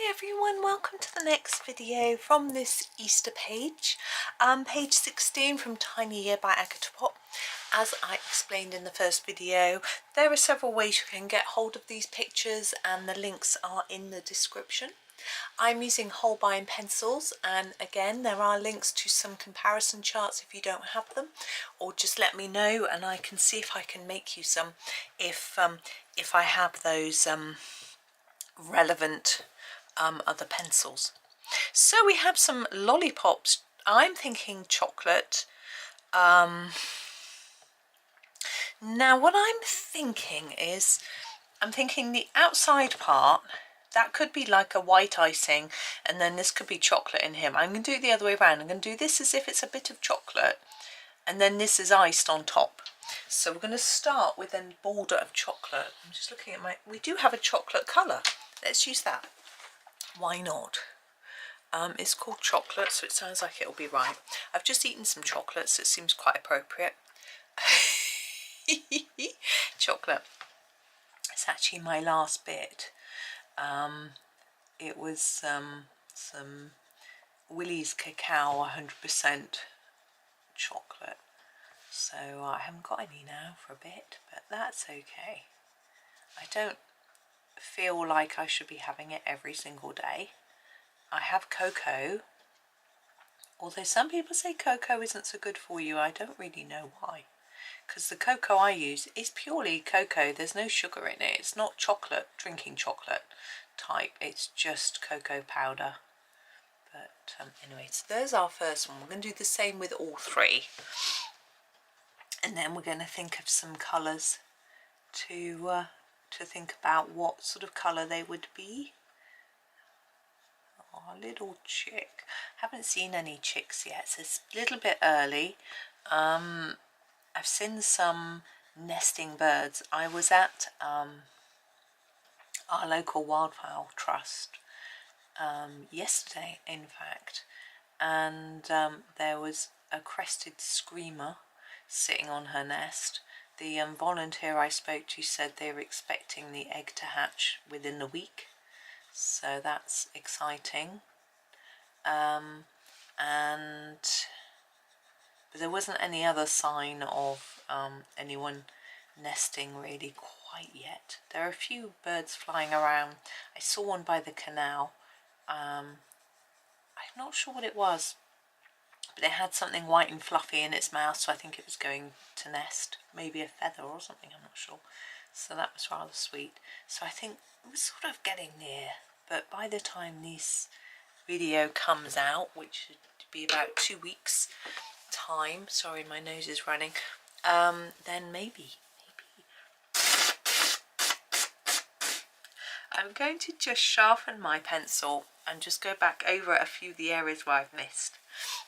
Hi everyone, welcome to the next video from this Easter page, page 16 from Tiny Year by Agotapop. As I explained in the first video, there are several ways you can get hold of these pictures and the links are in the description. I'm using Holbein pencils, and again there are links to some comparison charts if you don't have them, or just let me know and I can see if I can make you some if I have those relevant other pencils. So we have some lollipops. I'm thinking chocolate. Now what I'm thinking is, I'm thinking the outside part, that could be like a white icing, and then this could be chocolate in here. I'm going to do it the other way around. I'm going to do this as if it's a bit of chocolate, and then this is iced on top. So we're going to start with a border of chocolate. I'm just looking at we do have a chocolate colour. Let's use that. Why not? It's called chocolate, so it sounds like it'll be right. I've just eaten some chocolate, so it seems quite appropriate. Chocolate. It's actually my last bit. It was some Willie's cacao 100% chocolate. So I haven't got any now for a bit, but that's okay. I don't feel like I should be having it every single day. I have cocoa, although some people say cocoa isn't so good for you. I don't really know why, because the cocoa I use is purely cocoa. There's no sugar in it. It's not chocolate, drinking chocolate type. It's just cocoa powder. But anyway, so there's our first one. We're going to do the same with all three, and then we're going to think of some colours to think about what sort of colour they would be. Oh, a little chick. Haven't seen any chicks yet, so it's a little bit early. I've seen some nesting birds. I was at our local wildfowl trust yesterday, in fact, and there was a crested screamer sitting on her nest. The volunteer I spoke to said they were expecting the egg to hatch within the week, so that's exciting. But there wasn't any other sign of anyone nesting really quite yet. There are a few birds flying around. I saw one by the canal. I'm not sure what it was, but it had something white and fluffy in its mouth, so I think it was going to nest, maybe a feather or something, I'm not sure. So that was rather sweet. So I think it was sort of getting near, but by the time this video comes out, which should be about 2 weeks time, sorry my nose is running, then maybe. I'm going to just sharpen my pencil and just go back over a few of the areas where I've missed,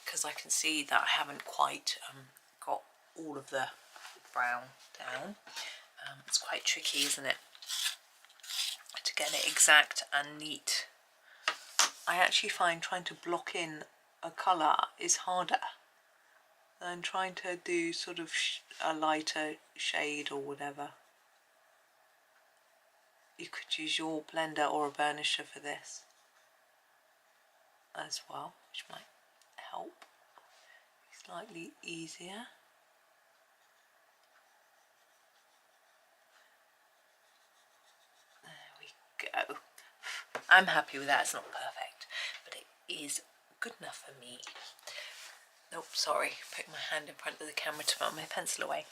because I can see that I haven't quite got all of the brown down. It's quite tricky, isn't it, to get it exact and neat. I actually find trying to block in a colour is harder than trying to do sort of a lighter shade or whatever. You could use your blender or a burnisher for this as well, which might help. Slightly easier. There we go. I'm happy with that. It's not perfect, but it is good enough for me. Oh, sorry, putting my hand in front of the camera to put my pencil away.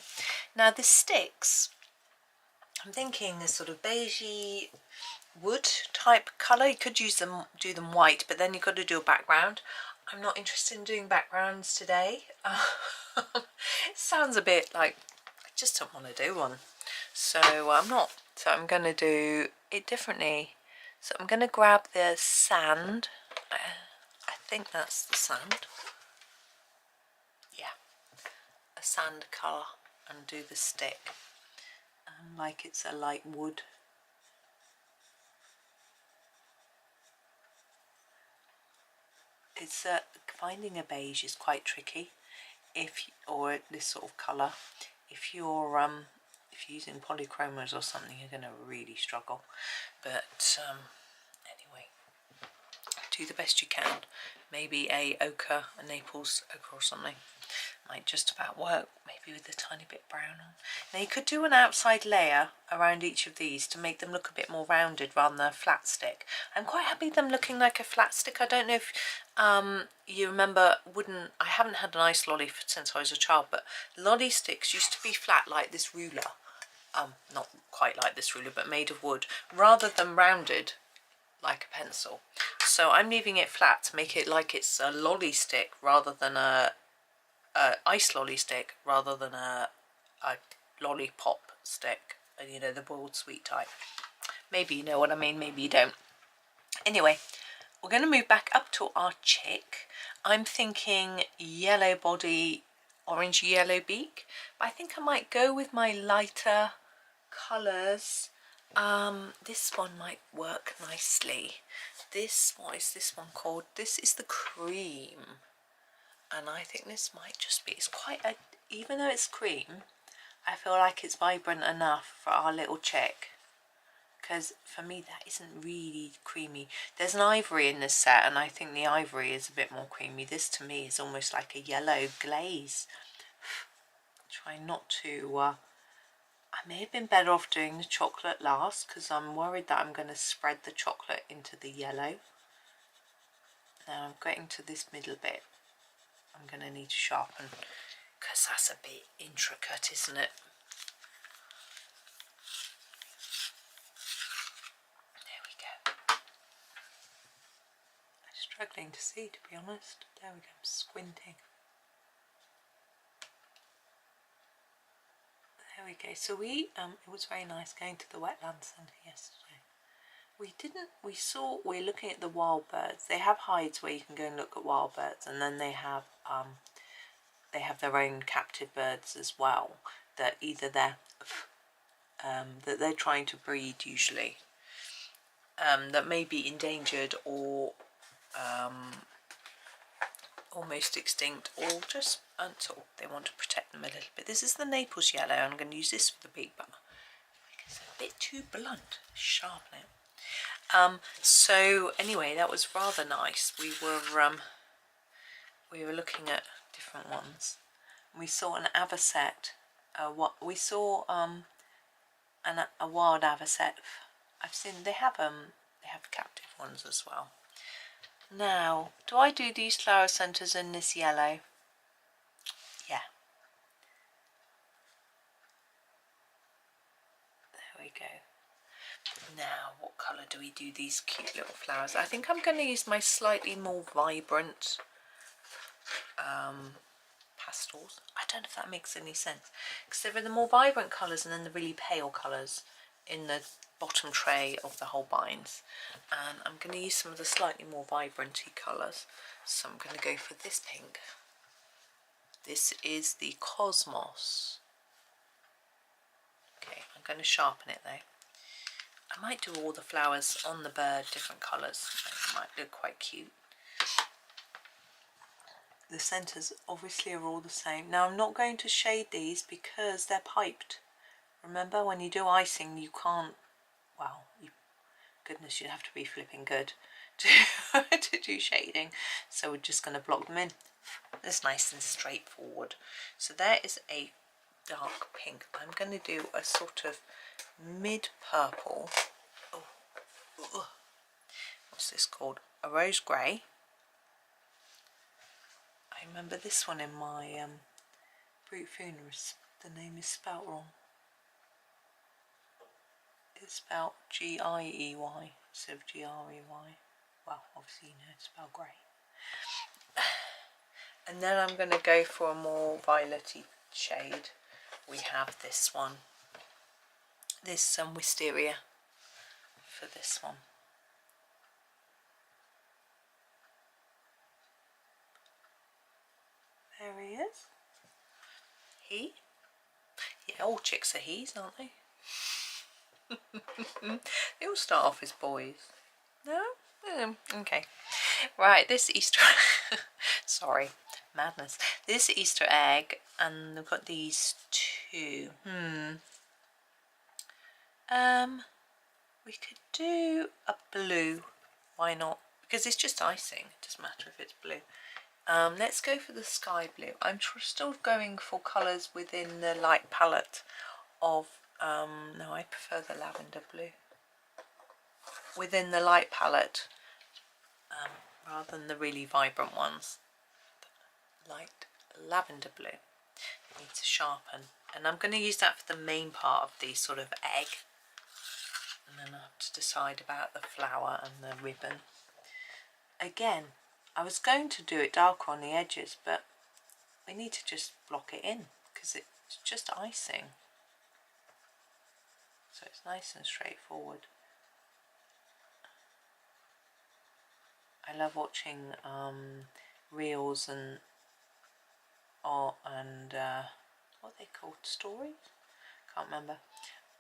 Now the sticks, I'm thinking a sort of beigey wood type colour. You could use them, do them white, but then you've got to do a background. I'm not interested in doing backgrounds today. It sounds a bit like I just don't want to do one, so I'm not. So I'm going to do it differently. So I'm going to grab the sand. I think that's the sand. Yeah, a sand colour, and do the stick like it's a light wood. It's finding a beige is quite tricky, or this sort of colour. If you're using polychromos or something, you're going to really struggle. But anyway, do the best you can. Maybe a ochre, a Naples ochre or something. Might just about work, maybe with a tiny bit brown on. Now you could do an outside layer around each of these to make them look a bit more rounded rather than a flat stick. I'm quite happy them looking like a flat stick. I don't know if you remember I haven't had an ice lolly since I was a child, but lolly sticks used to be flat like this ruler. Not quite like this ruler, but made of wood, rather than rounded like a pencil. So I'm leaving it flat to make it like it's a lolly stick rather than a ice lolly stick, rather than a lollipop stick, you know, the boiled sweet type. Maybe you know what I mean, maybe you don't. Anyway, we're going to move back up to our chick. I'm thinking yellow body, orange yellow beak, but I think I might go with my lighter colours. This one might work nicely. What is this one called? This is the cream. And I think this might just be, it's quite a, even though it's cream, I feel like it's vibrant enough for our little chick. Because for me that isn't really creamy. There's an ivory in this set and I think the ivory is a bit more creamy. This to me is almost like a yellow glaze. Try not to, I may have been better off doing the chocolate last because I'm worried that I'm going to spread the chocolate into the yellow. Now I'm getting to this middle bit. I'm going to need to sharpen because that's a bit intricate, isn't it? There we go. I'm struggling to see, to be honest. There we go, I'm squinting. There we go. So it was very nice going to the wetland centre yesterday. We're looking at the wild birds. They have hides where you can go and look at wild birds, and then they have their own captive birds as well, that either that they're trying to breed usually, that may be endangered or almost extinct, or just until they want to protect them a little bit. This is the Naples yellow. I'm going to use this for the beak, but it's a bit too blunt. Sharpen it. So anyway, that was rather nice. We were looking at different ones. We saw an avocet. We saw a wild avocet. I've seen they have captive ones as well. Now, do I do these flower centres in this yellow? Yeah. There we go. Now, what colour do we do these cute little flowers? I think I'm going to use my slightly more vibrant pastels. I don't know if that makes any sense, because there are the more vibrant colours and then the really pale colours in the bottom tray of the Holbeins, and I'm going to use some of the slightly more vibranty colours. So I'm going to go for this pink. This is the Cosmos. Okay, I'm going to sharpen it though. I might do all the flowers on the bird different colours. It might look quite cute. The centres obviously are all the same. Now I'm not going to shade these because they're piped. Remember, when you do icing you can't, well, goodness, you'd have to be flipping good to do shading. So we're just going to block them in. It's nice and straightforward. So there is a dark pink. I'm going to do a sort of mid-purple. Oh, what's this called? A rose grey. I remember this one in my Brute Funerals. The name is spelt wrong. It's spelled G-I-E-Y instead of G-R-E-Y. Well, obviously you know it's spelled grey. And then I'm going to go for a more violet-y shade. We have this one. This wisteria for this one. There he is. He? Yeah, all chicks are he's, aren't they? They all start off as boys. No? Okay. Right, this Easter... Sorry, madness. This Easter egg, and we've got these two. We could do a blue. Why not? because it's just icing. It doesn't matter if it's blue. Let's go for the sky blue. I'm still going for colours within the light palette of, no, I prefer the lavender blue. Within the light palette, rather than the really vibrant ones. Light lavender blue. It needs to sharpen. And I'm going to use that for the main part of the sort of egg. And then I have to decide about the flower and the ribbon. Again, I was going to do it darker on the edges, but we need to just block it in because it's just icing. So it's nice and straightforward. I love watching reels and what are they called, stories? Can't remember.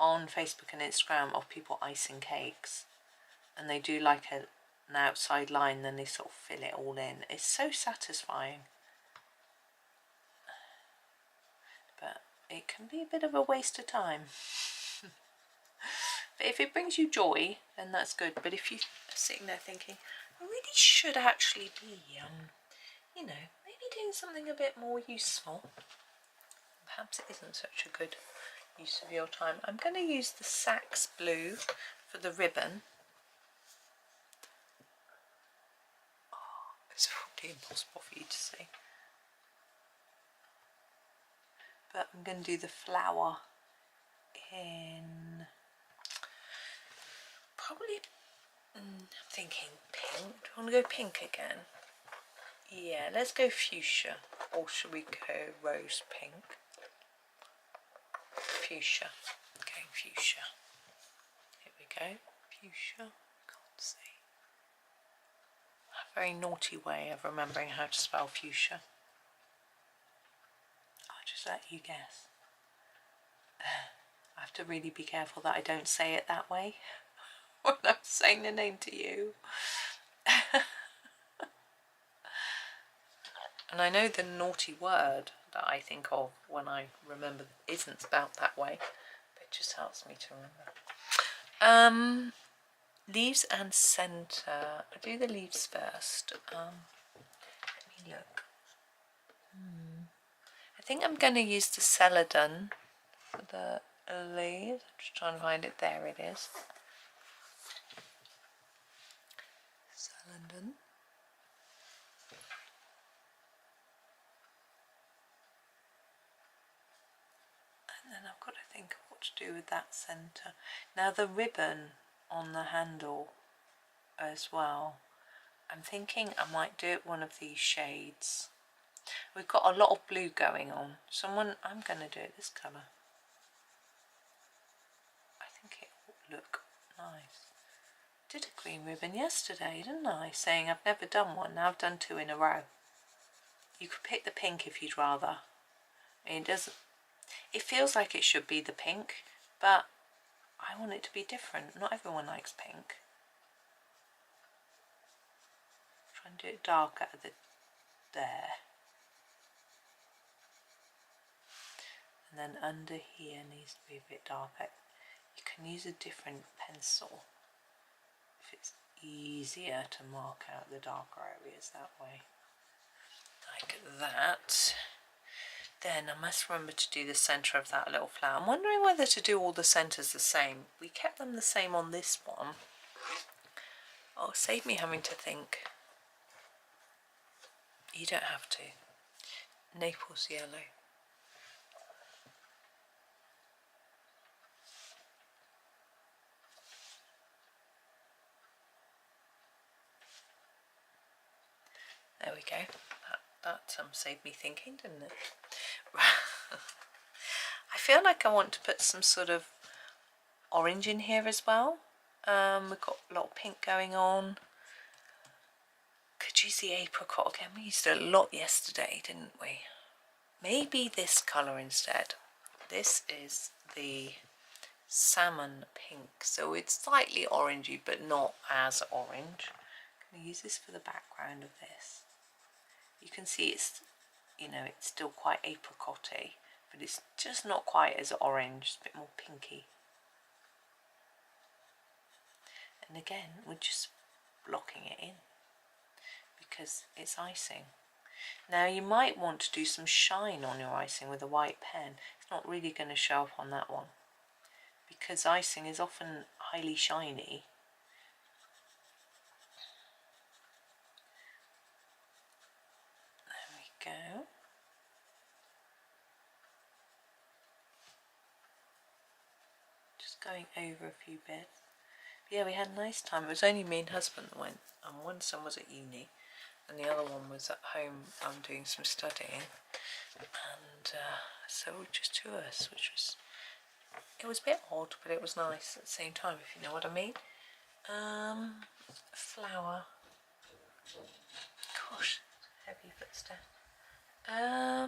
On Facebook and Instagram of people icing cakes, and they do like an outside line, then they sort of fill it all in. It's so satisfying, but it can be a bit of a waste of time. But if it brings you joy, then that's good. But if you're sitting there thinking, I really should actually be, you know, maybe doing something a bit more useful, perhaps it isn't such a good use of your time. I'm going to use the saxe blue for the ribbon. Oh, it's probably impossible for you to see. But I'm going to do the flower in probably, I'm thinking pink. Do you want to go pink again? Yeah, let's go fuchsia. Or should we go rose pink? Fuchsia. Okay, fuchsia. Here we go. Fuchsia. Can't see. A very naughty way of remembering how to spell fuchsia. I'll just let you guess. I have to really be careful that I don't say it that way when I'm saying the name to you. And I know the naughty word that I think of when I remember isn't spelt that way, but it just helps me to remember. Leaves and centre. I'll do the leaves first. Let me look. I think I'm going to use the celedon for the leaves. I'm just trying to find it. There it is. Celedon. And then I've got to think of what to do with that centre. Now the ribbon on the handle as well. I'm thinking I might do it one of these shades. We've got a lot of blue going on. I'm going to do it this colour. I think it will look nice. Did a green ribbon yesterday, didn't I? Saying I've never done one. Now I've done 2 in a row. You could pick the pink if you'd rather. I mean, it feels like it should be the pink, but I want it to be different. Not everyone likes pink. Try and do it darker there. And then under here needs to be a bit darker. You can use a different pencil if it's easier to mark out the darker areas that way. Like that. Then I must remember to do the centre of that little flower. I'm wondering whether to do all the centres the same. We kept them the same on this one. Oh, save me having to think. You don't have to. Naples yellow. There we go. That saved me thinking, didn't it? I feel like I want to put some sort of orange in here as well. We've got a lot of pink going on. Could use the apricot again. We used it a lot yesterday, didn't we? Maybe this colour instead. This is the salmon pink, so it's slightly orangey but not as orange. I'm going to use this for the background of this. You can see it's, you know, it's still quite apricot-y, but it's just not quite as orange, it's a bit more pinky. And again, we're just blocking it in. because it's icing. Now you might want to do some shine on your icing with a white pen. It's not really going to show up on that one because icing is often highly shiny. There we go. Just going over a few bits. But yeah, we had a nice time. It was only me and husband that went, and one son was at uni and the other one was at home doing some studying, and so just two of us, which was, it was a bit odd but it was nice at the same time, if you know what I mean. Flower, gosh, heavy footstep. Oh,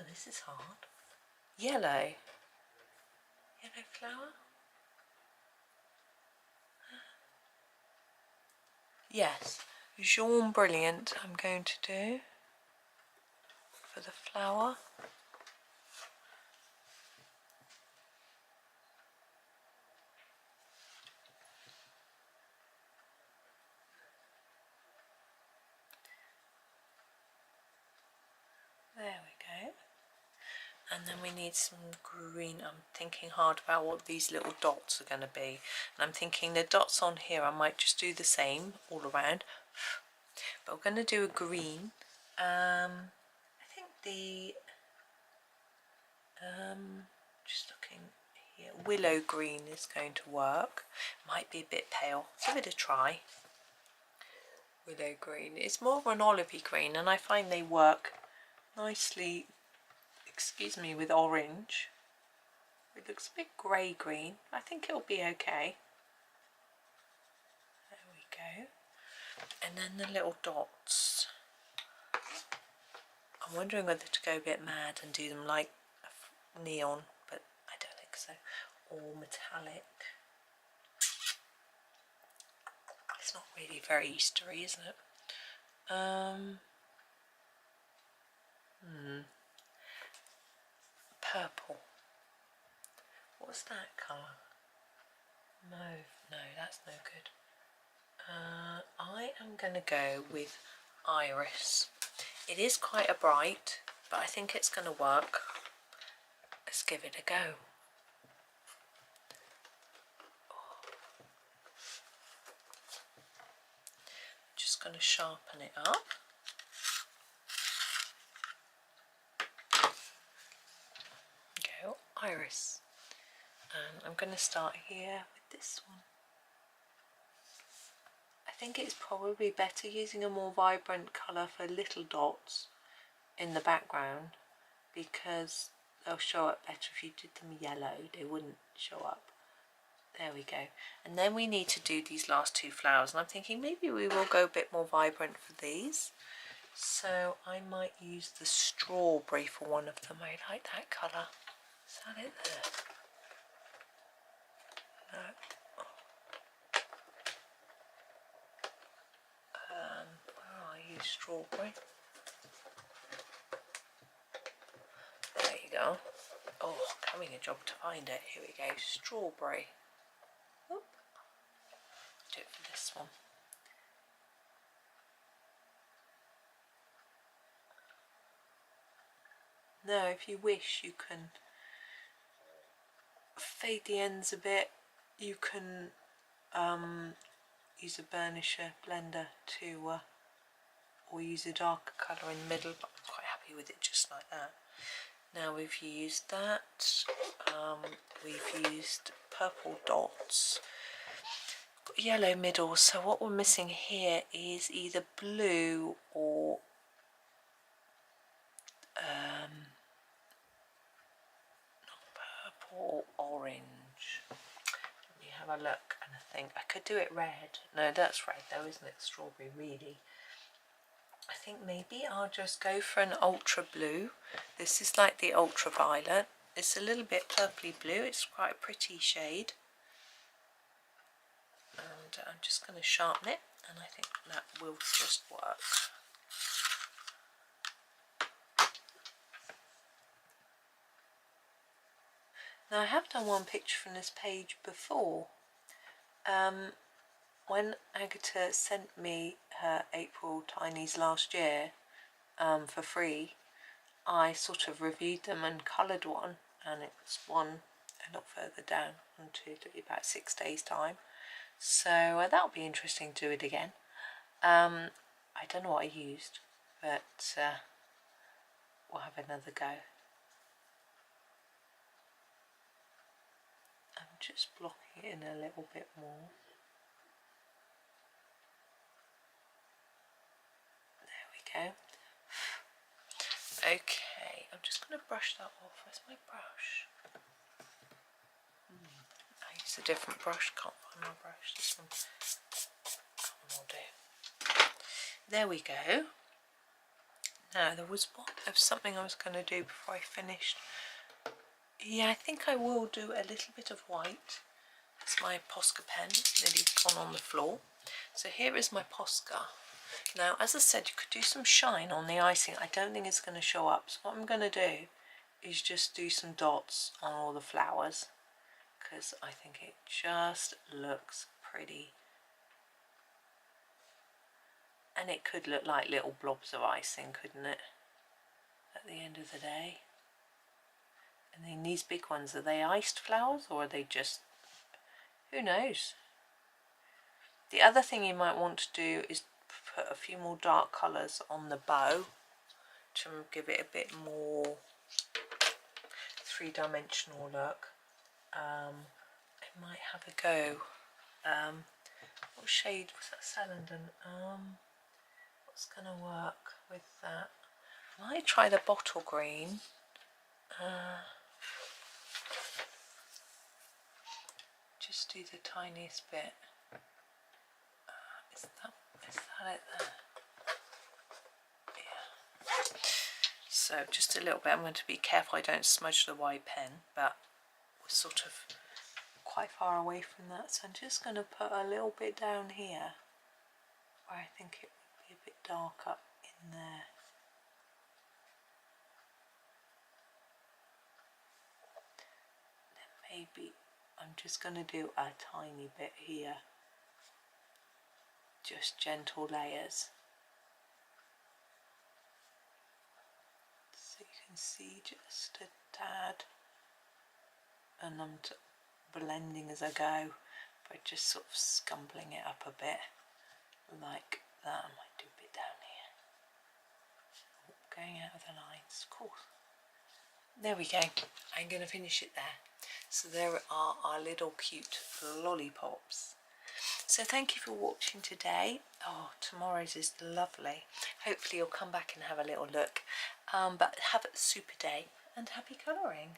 this is hard. Yellow flower. Yes, jaune brilliant I'm going to do for the flower. There we go. And then we need some green. I'm thinking hard about what these little dots are going to be. And I'm thinking the dots on here, I might just do the same all around. But we're going to do a green. I think the, just looking here, willow green is going to work. Might be a bit pale. Give it a try. Willow green. It's more of an olivey green, and I find they work nicely, excuse me, with orange. It looks a bit grey green. I think it'll be okay. There we go. And then the little dots. I'm wondering whether to go a bit mad and do them like neon, but I don't think so. Or metallic. It's not really very Eastery, isn't it? Purple. What's that colour? Mauve. No, that's no good. I am going to go with iris. It is quite a bright, but I think it's going to work. Let's give it a go. Just going to sharpen it up. Go iris. And I'm going to start here with this one. I think it's probably better using a more vibrant colour for little dots in the background, because they'll show up better. If you did them yellow, they wouldn't show up. There we go. And then we need to do these last two flowers, and I'm thinking maybe we will go a bit more vibrant for these. So I might use the strawberry for one of them. I like that colour. Is that it there? No. I'll use strawberry. There you go. Oh, having a job to find it. Here we go. Strawberry. Oop. Do it for this one. Now, if you wish, you can fade the ends a bit. You can use a burnisher blender to, or use a darker colour in the middle, but I'm quite happy with it just like that. Now we've used that, we've used purple dots, got yellow middles, so what we're missing here is either blue or not purple, orange. Let me have a look and I think I could do it red. No, that's red though, isn't it? Strawberry, really. I think maybe I'll just go for an ultra blue. This is like the ultraviolet. It's a little bit purpley blue. It's quite a pretty shade. And I'm just going to sharpen it, and I think that will just work. Now I have done one picture from this page before. when Agata sent me her April tinies last year for free, I sort of reviewed them and coloured one, and it was one a lot further down onto about 6 days time. So that'll be interesting to do it again. I don't know what I used, but we'll have another go. I'm just blocking it in a little bit more. There we go. Okay, I'm just going to brush that off. Where's my brush? I used a different brush, can't find my brush. This one will do. There we go. Now there was something I was going to do before I finished. Yeah, I think I will do a little bit of white. That's my Posca pen, nearly gone on the floor. So here is my Posca. Now, as I said, you could do some shine on the icing. I don't think it's going to show up. So what I'm going to do is just do some dots on all the flowers, because I think it just looks pretty. And it could look like little blobs of icing, couldn't it? At the end of the day. And then these big ones, are they iced flowers or are they just, who knows? The other thing you might want to do is put a few more dark colours on the bow to give it a bit more three-dimensional look. I might have a go. What shade was that? Celedon. What's going to work with that? I might try the bottle green. Just do the tiniest bit. Is that it there? Yeah. So just a little bit. I'm going to be careful I don't smudge the white pen, but we're sort of quite far away from that. So I'm just going to put a little bit down here where I think it would be a bit darker in there. Then maybe I'm just going to do a tiny bit here. Just gentle layers. So you can see just a tad. And I'm blending as I go, but just sort of scumbling it up a bit. Like that. I might do a bit down here. Going out of the lines, of course. There we go. I'm going to finish it there. So there are our little cute lollipops. So thank you for watching today. Oh, tomorrow's is lovely. Hopefully you'll come back and have a little look. But have a super day and happy colouring.